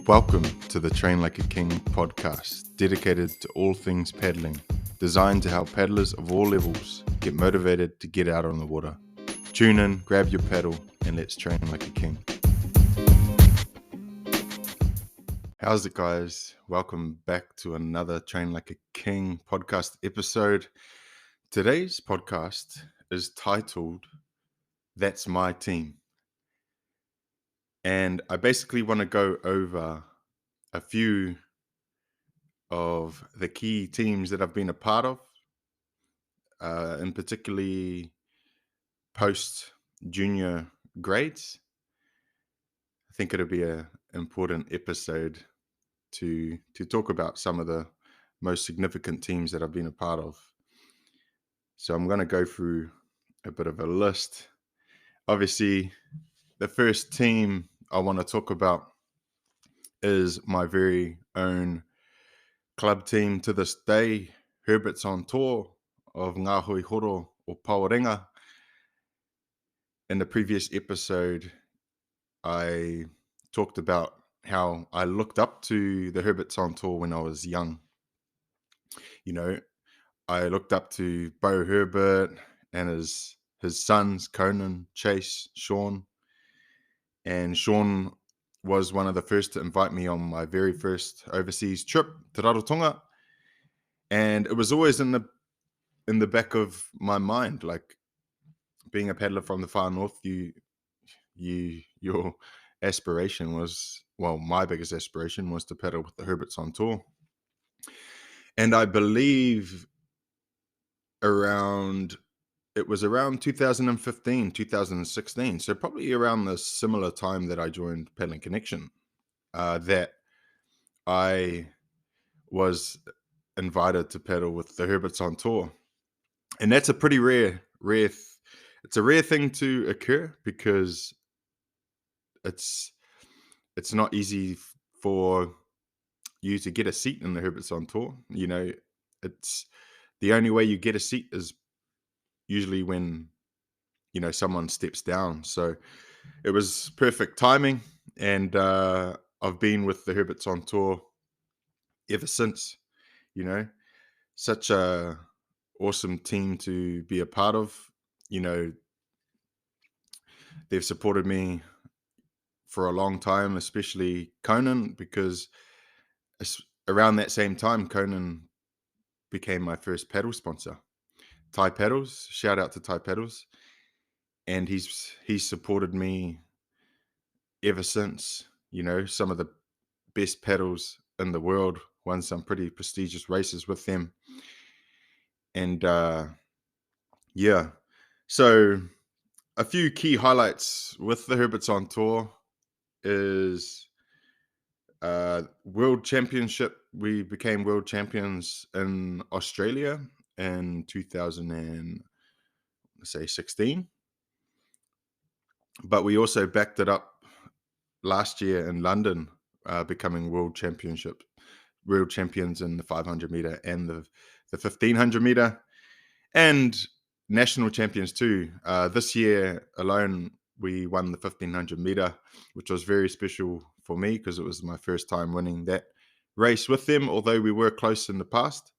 Welcome to the Train Like a King podcast, dedicated to all things paddling, designed to help paddlers of all levels get motivated to get out on the water. Tune in, grab your paddle, and let's train like a king. How's it, guys? Welcome back to another Train Like a King podcast episode. Today's podcast is titled, That's My Team. And I basically want to go over a few of the key teams that I've been a part of, in particularly post-junior grades. I think it'll be an important episode to talk about some of the most significant teams that I've been a part of. So I'm going to go through a bit of a list. Obviously, the first team I want to talk about is my very own club team to this day, Herbert's on Tour of Ngā Hui Horo o Paorenga. In the previous episode, I talked about how I looked up to the Herbert's on Tour when I was young. You know, I looked up to Bo Herbert and his sons, Conan, Chase, Sean. And Sean was one of the first to invite me on my very first overseas trip to Rarotonga. And it was always in the back of my mind, like being a paddler from the far north, your aspiration was, well, my biggest aspiration was to paddle with the Herbert's on Tour. And I believe it was around 2015, 2016, so probably around the similar time that I joined Paddling Connection, that I was invited to paddle with the Herbert's on Tour. And that's a pretty it's a rare thing to occur, because it's not easy for you to get a seat in the Herbert's on Tour. You know, it's the only way you get a seat is usually when, you know, someone steps down. So it was perfect timing, and I've been with the Herbert's on Tour ever since. You know, such a awesome team to be a part of. You know, they've supported me for a long time, especially Conan, because around that same time, Conan became my first paddle sponsor. Thai Paddles, shout out to Thai Paddles. And he's supported me ever since. You know, some of the best paddles in the world, won some pretty prestigious races with them. And yeah, so a few key highlights with the Herbert's on Tour is World Championship. We became world champions in Australia in 2016, but we also backed it up last year in London, becoming world champions in the 500 meter and the 1500 meter, and national champions too. This year alone, we won the 1500 meter, which was very special for me because it was my first time winning that race with them, although we were close in the past.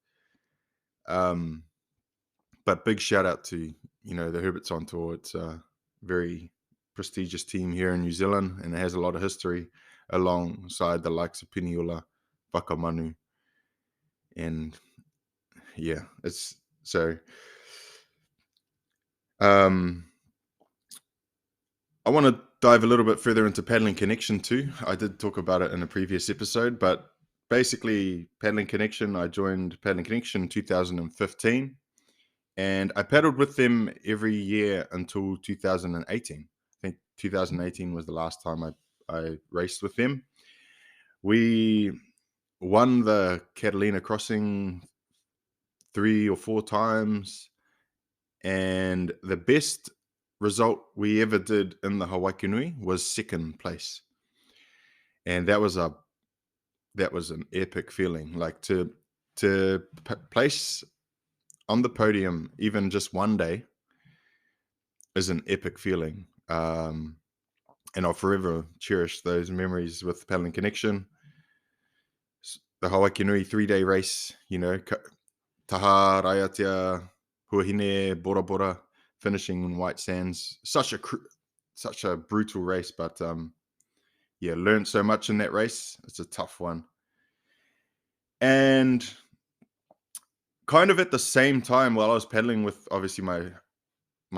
But big shout out to, you know, the Herbert's on Tour. It's a very prestigious team here in New Zealand, and it has a lot of history alongside the likes of Piniula, Whakamanu, and yeah, it's so. I want to dive a little bit further into Paddling Connection too. I did talk about it in a previous episode, but basically Paddling Connection, I joined Paddling Connection in 2015, and I paddled with them every year until 2018. I think 2018 was the last time I raced with them. We won the Catalina Crossing 3 or 4 times, and the best result we ever did in the Hawaii Nui was second place. And that was an epic feeling, like to place on the podium even just one day is an epic feeling. And I'll forever cherish those memories with Paddling Connection. the Hawaii Nui 3-day race, taha, raiatea, huahine, bora bora, finishing in White Sands. Such a brutal race, but yeah, learned so much in that race. It's a tough one. And kind of at the same time, while I was pedaling with obviously my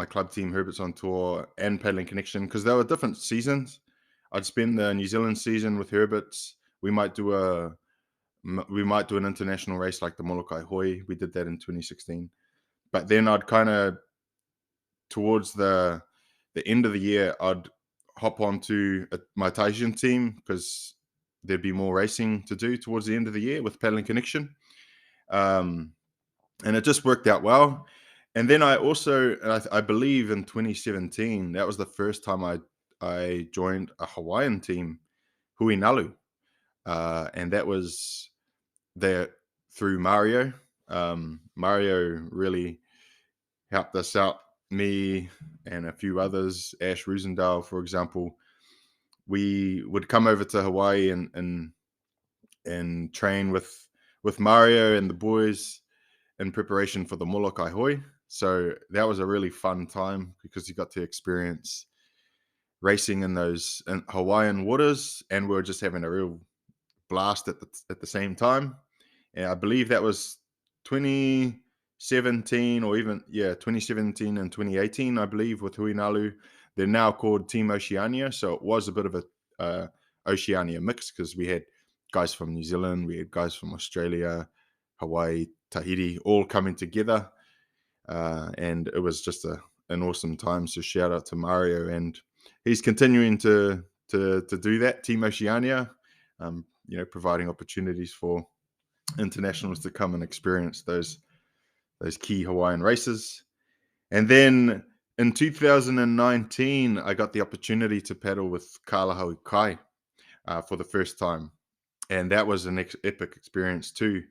club team, Herbert's on Tour, and Paddling Connection, because there were different seasons. I'd spend the New Zealand season with Herbert's. We might do an international race like the Molokai Hoi. We did that in 2016. But then I'd kind of, towards the end of the year, I'd hop onto my Taisian team because there'd be more racing to do towards the end of the year with Paddling Connection. And it just worked out well. And then I also, I believe in 2017, that was the first time I joined a Hawaiian team, Hui Nalu. And that was there through Mario. Mario really helped us out, me and a few others, Ash Rosendale, for example. We would come over to Hawaii and train with Mario and the boys in preparation for the Molokai Hoi. So that was a really fun time because you got to experience racing in those Hawaiian waters, and we were just having a real blast at the same time. And I believe that was 2017 or even 2017 and 2018, I believe, with Huinalu. They're now called Team Oceania, so it was a bit of a Oceania mix because we had guys from New Zealand, we had guys from Australia, Hawaii, Tahiti, all coming together, and it was just an awesome time. So shout out to Mario, and he's continuing to do that, Team Oceania, providing opportunities for internationals to come and experience those key Hawaiian races. And then in 2019, I got the opportunity to paddle with Kalahaui Kai for the first time, and that was an epic experience too.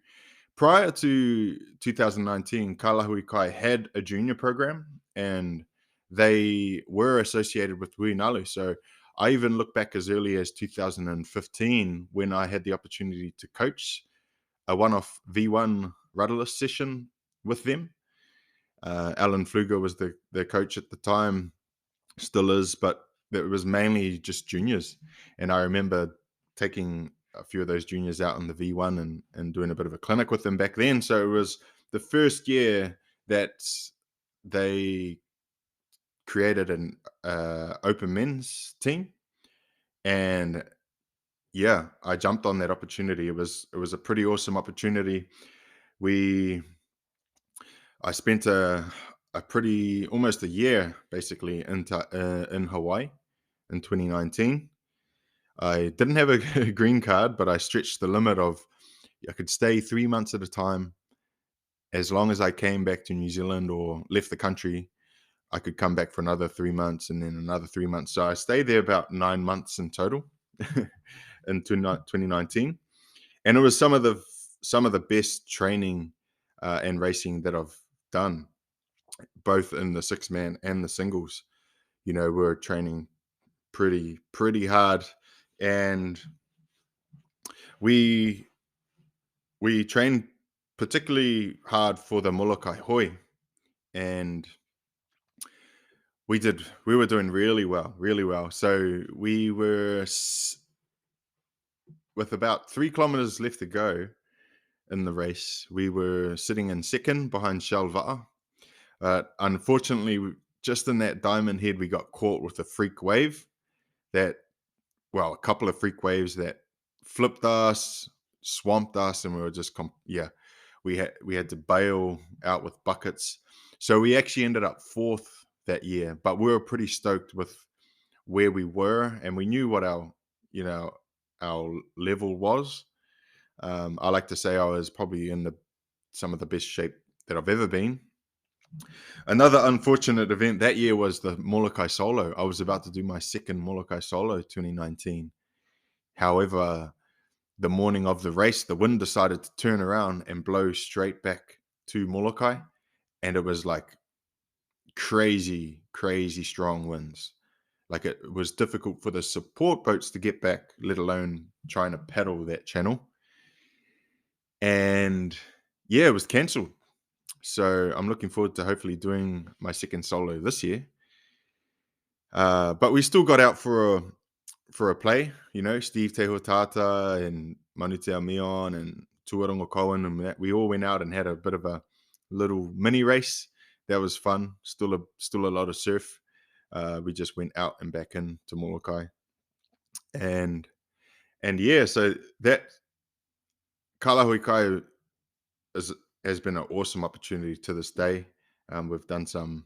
Prior to 2019, Kalahui Kai had a junior program, and they were associated with Huinalu. So I even look back as early as 2015 when I had the opportunity to coach a one-off V1 rudderless session with them. Alan Fluger was the coach at the time, still is, but it was mainly just juniors. And I remember taking a few of those juniors out on the V1 and doing a bit of a clinic with them back then. So it was the first year that they created an open men's team, and yeah, I jumped on that opportunity. It was a pretty awesome opportunity. I spent a pretty almost a year basically in Hawaii in 2019. I didn't have a green card, but I stretched the limit of I could stay 3 months at a time. As long as I came back to New Zealand or left the country, I could come back for another 3 months and then another 3 months. So I stayed there about 9 months in total in 2019. And it was some of the best training and racing that I've done, both in the 6-man and the singles. We're training pretty hard, and we trained particularly hard for the Molokai Hoi, and we were doing really well. So we were with about 3 kilometers left to go in the race. We were sitting in second behind Shalva'a. But unfortunately, just in that diamond head, we got caught with a freak wave a couple of freak waves that flipped us, swamped us, and we were just, we had to bail out with buckets. So we actually ended up 4th that year, but we were pretty stoked with where we were, and we knew what our level was. I like to say I was probably in some of the best shape that I've ever been. Another unfortunate event that year was the Molokai Solo. I was about to do my second Molokai Solo 2019. However, the morning of the race, the wind decided to turn around and blow straight back to Molokai. And it was like crazy strong winds. Like it was difficult for the support boats to get back, let alone trying to paddle that channel. And yeah, it was cancelled. So I'm looking forward to hopefully doing my second solo this year. But we still got out for a play, Steve Tehotata and Manutea Mion and Tuarongo Cohen, and that we all went out and had a bit of a little mini race. That was fun. Still a lot of surf. We just went out and back in to Molokai. And yeah, so that Kalahui Kai has been an awesome opportunity to this day. We've done some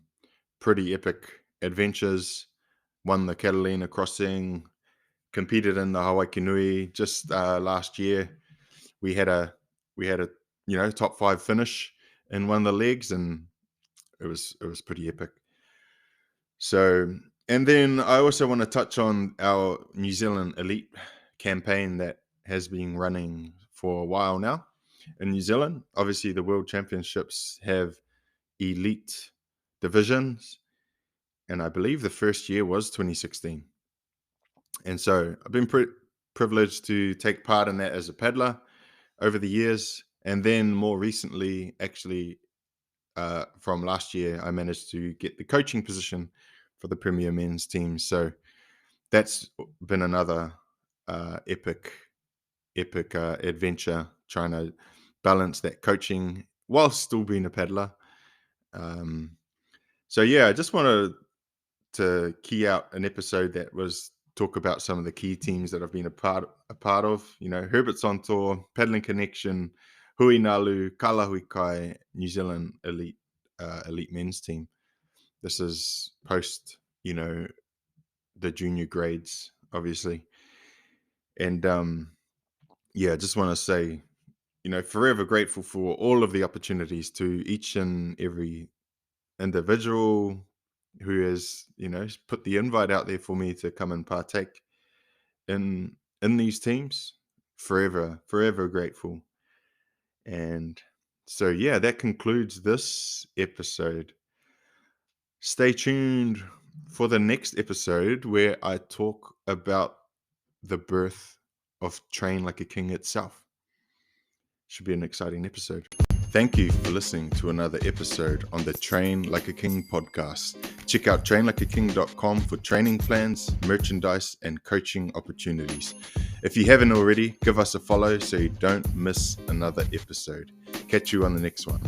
pretty epic adventures, won the Catalina crossing, competed in the Hawaii Kinui just last year. We had a top 5 finish in one of the legs, and it was pretty epic. So, and then I also want to touch on our New Zealand Elite campaign that has been running for a while now in New Zealand. Obviously, the World Championships have elite divisions, and I believe the first year was 2016. And so I've been privileged to take part in that as a paddler over the years. And then more recently, actually, from last year, I managed to get the coaching position for the Premier Men's team. So that's been another epic adventure, trying to balance that coaching while still being a paddler. So yeah, I just wanted to key out an episode that was talk about some of the key teams that I've been a part of. Herbert's on tour, Paddling Connection, Hui Nalu, Kalahui Kai, New Zealand Elite men's team. This is post, the junior grades, obviously. And yeah, I just want to say, forever grateful for all of the opportunities to each and every individual who has, put the invite out there for me to come and partake in these teams. Forever grateful. And so yeah, that concludes this episode. Stay tuned for the next episode, where I talk about the birth of Train Like a King itself. Should be an exciting episode. Thank you for listening to another episode on the Train Like a King podcast. Check out trainlikeaking.com for training plans, merchandise, and coaching opportunities. If you haven't already, give us a follow so you don't miss another episode. Catch you on the next one.